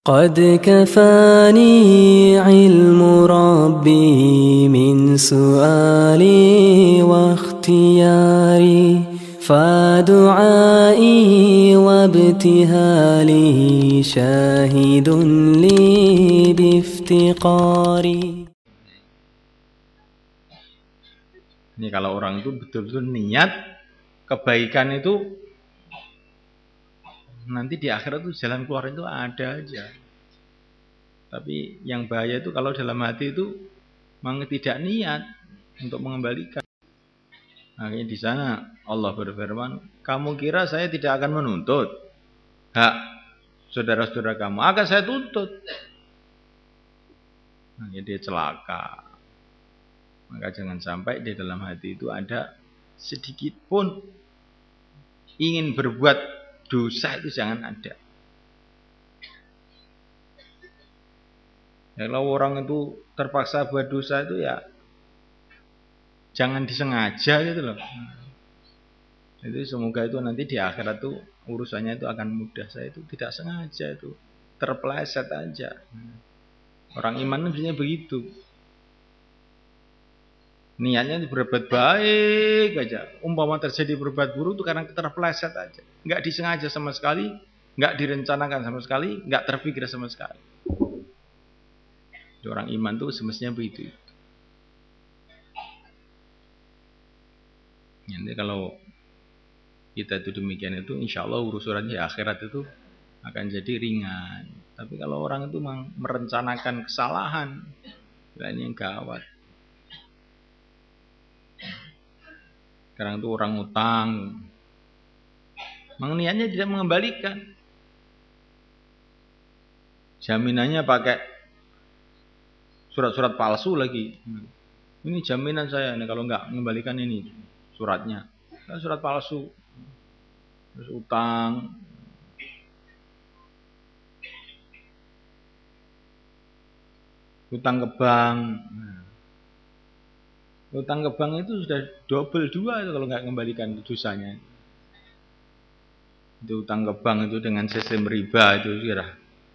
قد كفاني علم ربي من سؤالي واختياري فدعائي وابتهالي شاهد لي بافتقاري. Ini kalau orang itu betul-betul niat kebaikan itu, nanti di akhirat itu jalan keluar itu ada aja. Tapi yang bahaya itu kalau dalam hati itu memang tidak niat untuk mengembalikan. Makanya di sana Allah berfirman, kamu kira saya tidak akan menuntut hak saudara-saudara kamu? Akan saya tuntut. Makanya dia celaka. Maka jangan sampai di dalam hati itu ada sedikit pun ingin berbuat dosa, itu jangan ada. Ya, kalau orang itu terpaksa buat dosa itu ya jangan disengaja gitu loh. Jadi semoga itu nanti di akhirat tuh urusannya itu akan mudah. Saya itu tidak sengaja, itu terpeleset aja. Orang iman biasanya begitu. Niatnya berbuat baik aja. Umpama terjadi berbuat buruk itu karena terpeleset aja. Nggak disengaja sama sekali, nggak direncanakan sama sekali, nggak terpikir sama sekali. Orang iman tuh semestinya begitu. Nanti kalau kita itu demikian itu, insya Allah urusan di akhirat itu akan jadi ringan. Tapi kalau orang itu merencanakan kesalahan, ini yang gawat. Sekarang itu orang utang, memang niatnya tidak mengembalikan. Jaminannya pakai surat-surat palsu lagi. Ini jaminan saya, ini kalau nggak mengembalikan ini suratnya, surat palsu. Terus utang, ke bank. Utang ke bank itu sudah double 2 itu kalau nggak mengembalikan dosanya. Itu utang ke bank itu dengan sistem riba itu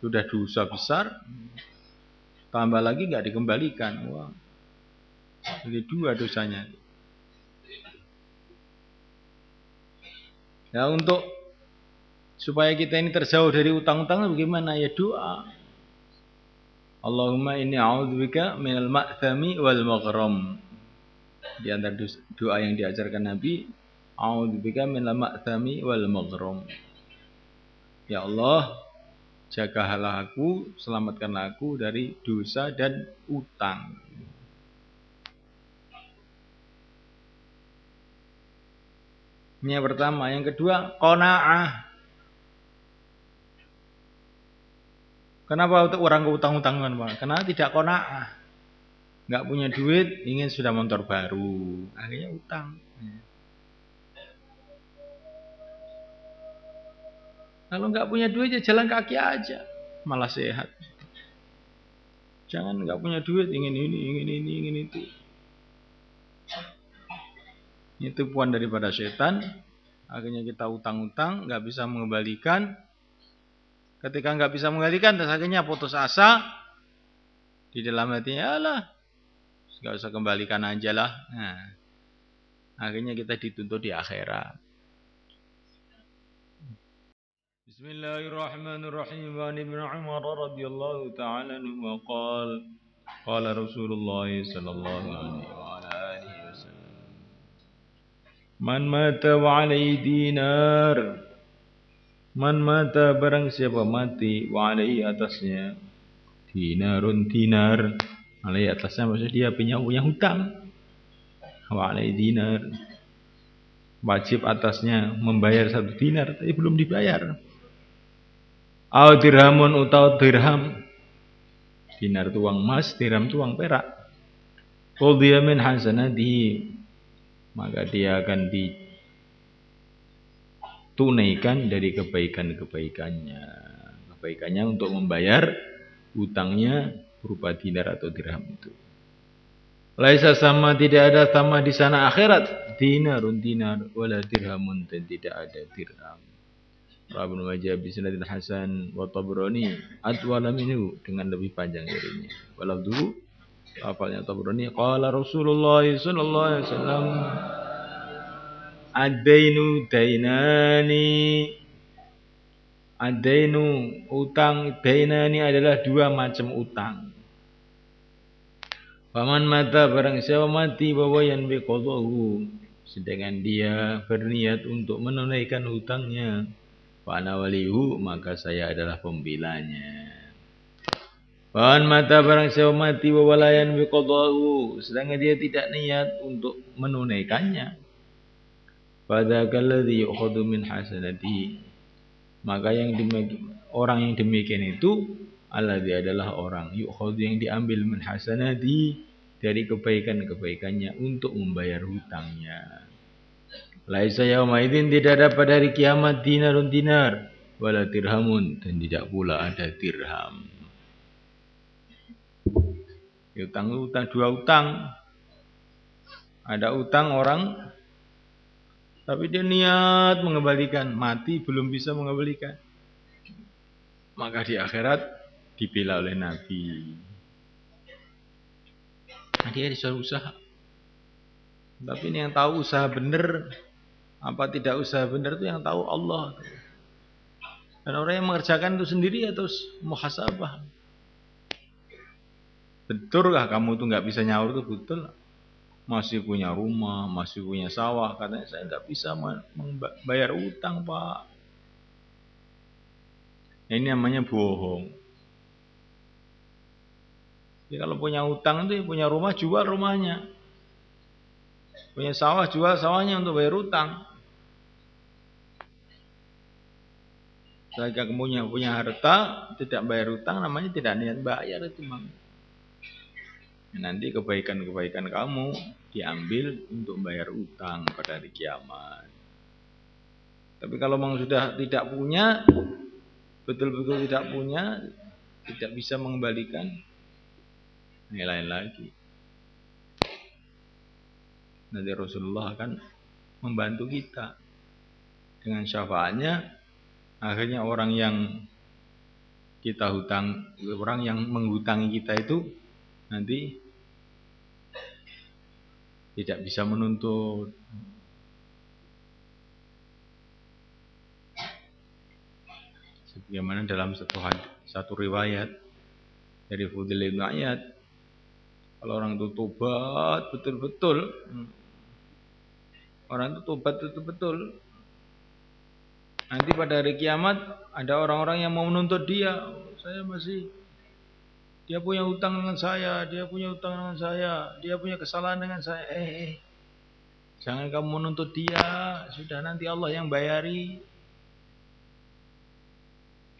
sudah dosa besar. Tambah lagi nggak dikembalikan, wah, jadi 2 dosanya. Ya, untuk supaya kita ini terjauh dari utang-utang bagaimana? Ya doa. Allahumma inni a'udzubika minal ma'thami wal maghram. Di antara doa yang diajarkan Nabi, a'udzubika minal ma'thami wal maghram. Ya Allah, jagalah aku, selamatkanlah aku dari dosa dan utang. Ini yang pertama. Yang kedua, qanaah. Kenapa orang utang-utangan, Pak? Karena tidak qanaah. Nggak punya duit, ingin sudah motor baru, akhirnya utang. Kalau nggak punya duit ya jalan kaki aja, malah sehat. Jangan nggak punya duit, ingin ini, ingin itu. Ini tipuan daripada setan. Akhirnya kita utang-utang, nggak bisa mengembalikan. Ketika nggak bisa mengembalikan, terus akhirnya putus asa. Di dalam hatinya, alah, nggak usah kembalikan aja lah. Nah, akhirnya kita dituntut di akhirat. Bismillahirrahmanirrahim. Wa ibn Umar radhiyallahu ta'ala anhu qala qala Rasulullah sallallahu alaihi wasallam, man mata wa alaihi dinar, man mata barang siapa mati wa alaihi atasnya dinarun dinar, alaihi atasnya maksudnya dia punya hutang, wa alaihi dinar, wajib atasnya membayar 1 dinar tapi belum dibayar. Au dirhamun utau dirham, dinar itu uang emas, dirham itu uang perak. Qudhiya min hasanatihi, maka dia akan ditunaikan dari kebaikannya. Kebaikannya untuk membayar utangnya berupa dinar atau dirham itu. Laisa sama, tidak ada sama di sana akhirat. Dinarun dinar wala dirhamun, dan tidak ada dirham. Ibnu Majah bi sanadin hasan wa Tabrani atwala minhu dengan lebih panjang darinya. Walafdu lafalnya Tabrani qala Rasulullah sallallahu alaihi wasallam adainu dainani adainu utang dainani adalah dua macam utang. Paman mata barang siapa mati bawayan biqadahu sedangkan dia berniat untuk menunaikan hutangnya, fa ana walihu maka saya adalah pembelanya. Paman mata barang siapa mati bawalayan biqadahu sedangkan dia tidak niat untuk menunaikannya, fadzakal ladzi yu'khadhu min hasanati maka orang yang demikian itu alladzi adalah orang yu'khadhu yang diambil min hasanati dari kebaikan-kebaikannya untuk membayar hutangnya. Laisa yauma idzin tidak ada pada hari kiamat dinarun dinar wala dirhamun dan tidak pula ada dirham. Utang dua utang. Ada utang orang tapi dia niat mengembalikan, mati belum bisa mengembalikan. Maka di akhirat dibela oleh Nabi. Dia disuruh usaha. Tapi ini yang tahu usaha benar apa tidak usaha benar itu yang tahu Allah. Dan orang yang mengerjakan itu sendiri atau muhasabah. Betulkah kamu tuh nggak bisa nyaur itu betul? Masih punya rumah, masih punya sawah, katanya saya nggak bisa membayar utang Pak. Ini namanya bohong. Jadi kalau punya utang itu punya rumah jual rumahnya, punya sawah jual sawahnya untuk bayar utang. Jika kamu punya harta tidak bayar utang namanya tidak niat bayar itu Bang. Nanti kebaikan-kebaikan kamu diambil untuk bayar utang pada hari kiamat. Tapi kalau memang sudah tidak punya, betul-betul tidak punya, tidak bisa mengembalikan, ini lain lagi. Nanti Rasulullah akan membantu kita dengan syafaatnya. Akhirnya orang yang kita hutang, orang yang menghutangi kita itu nanti tidak bisa menuntut. Sebagaimana dalam satu riwayat dari Fudail bin Iyad, kalau orang itu tobat betul-betul, orang itu tobat betul-betul, nanti pada hari kiamat ada orang-orang yang mau menuntut dia. Dia punya utang dengan saya, dia punya utang dengan saya, dia punya kesalahan dengan saya. Jangan kamu menuntut dia, sudah nanti Allah yang bayari.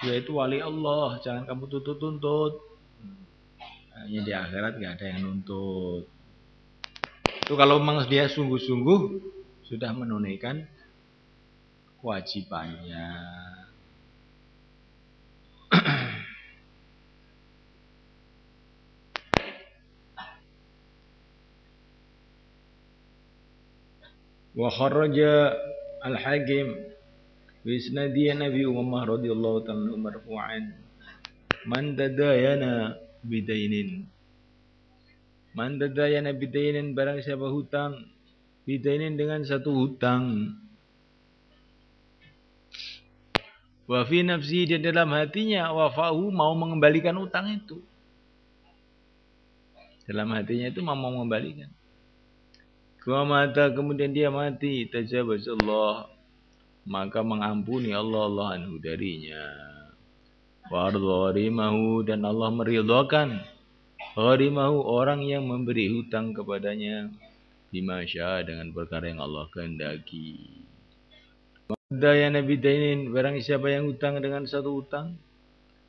Dia itu wali Allah, jangan kamu tuntut-tuntut. Hanya di akhirat gak ada yang nuntut. Itu kalau memang dia sungguh-sungguh sudah menunaikan kewajibannya. Wa kharaja al-Hakim bi isnadihi Nabi Umar radhiyallahu ta'ala marfu'an man tadayana bidainin barang siapa hutang bidainin dengan satu hutang wa fi nafsi di dalam hatinya wafahu mau mengembalikan utang itu, dalam hatinya itu mau mengembalikan. Kemudian dia mati, tajawazallah maka mengampuni Allah anhu darinya. Wa ardharimahu dan Allah meridhakan gharimahu orang yang memberi hutang kepadanya bima syaa dengan perkara yang Allah kehendaki. Daya Nabi dainin barang siapa yang hutang dengan satu hutang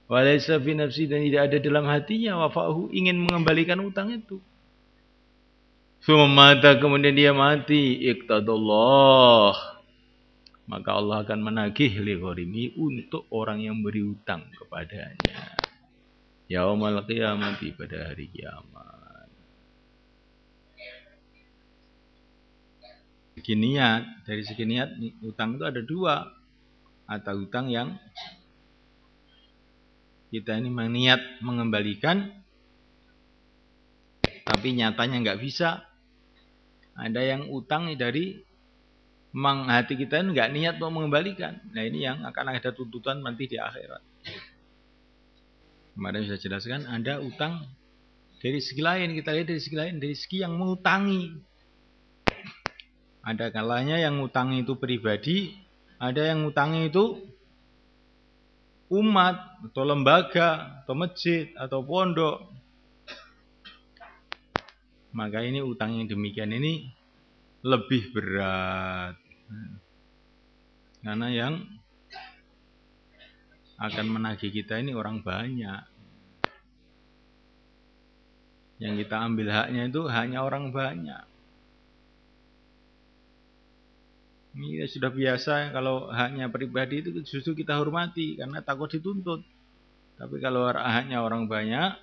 walaysa fi nafsi dan tidak ada dalam hatinya wafahu ingin mengembalikan hutang itu. Sumata kemudian dia mati iqtadallah maka Allah akan menagih li gharimi untuk orang yang beri hutang kepadanya yaumal qiyamati pada hari kiamat. Dari segi niat hutang itu ada dua, atau hutang yang kita ini niat mengembalikan tapi nyatanya nggak bisa. Ada yang utang dari memang hati kita ini nggak niat mau mengembalikan. Nah ini yang akan ada tuntutan nanti di akhirat. Kemarin saya jelaskan ada utang dari segi lain, kita lihat dari segi lain, dari segi yang mengutangi. Ada kalanya yang ngutangi itu pribadi, ada yang ngutangi itu umat atau lembaga atau masjid atau pondok. Maka ini utang yang demikian ini lebih berat. Karena yang akan menagih kita ini orang banyak. Yang kita ambil haknya itu hanya orang banyak. Ini sudah biasa kalau haknya pribadi itu justru kita hormati karena takut dituntut. Tapi kalau haknya orang banyak,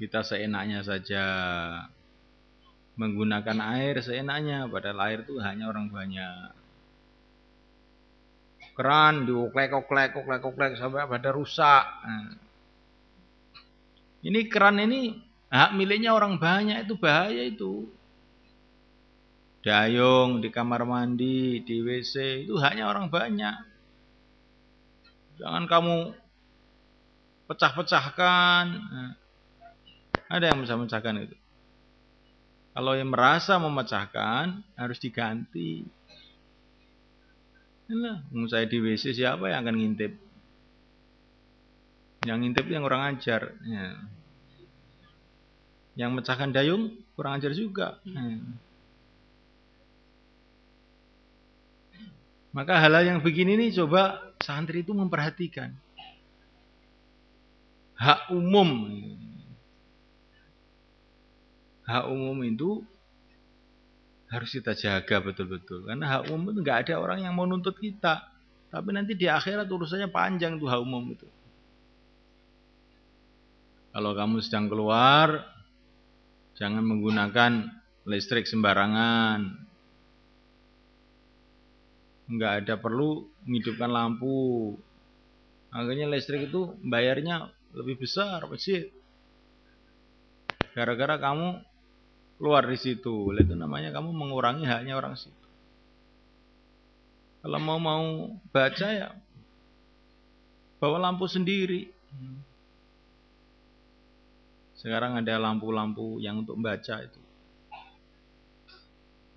kita seenaknya saja menggunakan air seenaknya, padahal air itu hanya orang banyak. Keran dioklek-oklek sampai pada rusak. Nah, ini keran ini hak miliknya orang banyak, itu bahaya itu. Dayung di kamar mandi, di WC itu haknya orang banyak. Jangan kamu pecah-pecahkan. Nah, ada yang bisa memecahkan itu. Kalau yang merasa memecahkan harus diganti. Nah, saya di WC siapa yang akan ngintip? Yang ngintip yang kurang ajar. Ya. Yang mecahkan dayung kurang ajar juga. Maka hal-hal yang begini nih coba santri itu memperhatikan. Hak umum. Hak umum itu harus kita jaga betul-betul. Karena hak umum itu nggak ada orang yang mau nuntut kita. Tapi nanti di akhirat urusannya panjang tuh hak umum itu. Kalau kamu sedang keluar, jangan menggunakan listrik sembarangan. Nggak ada perlu menghidupkan lampu. Akhirnya listrik itu bayarnya lebih besar pasti. Gara-gara kamu keluar di situ, itu namanya kamu mengurangi haknya orang situ. Kalau mau baca ya bawa lampu sendiri. Sekarang ada lampu-lampu yang untuk baca itu.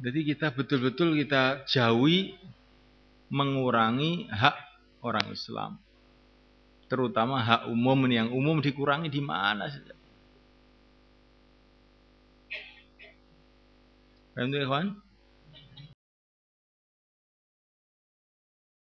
Jadi kita betul-betul kita jauhi mengurangi hak orang Islam. Terutama hak umum, yang umum dikurangi di mana saja. Paham itu, kawan?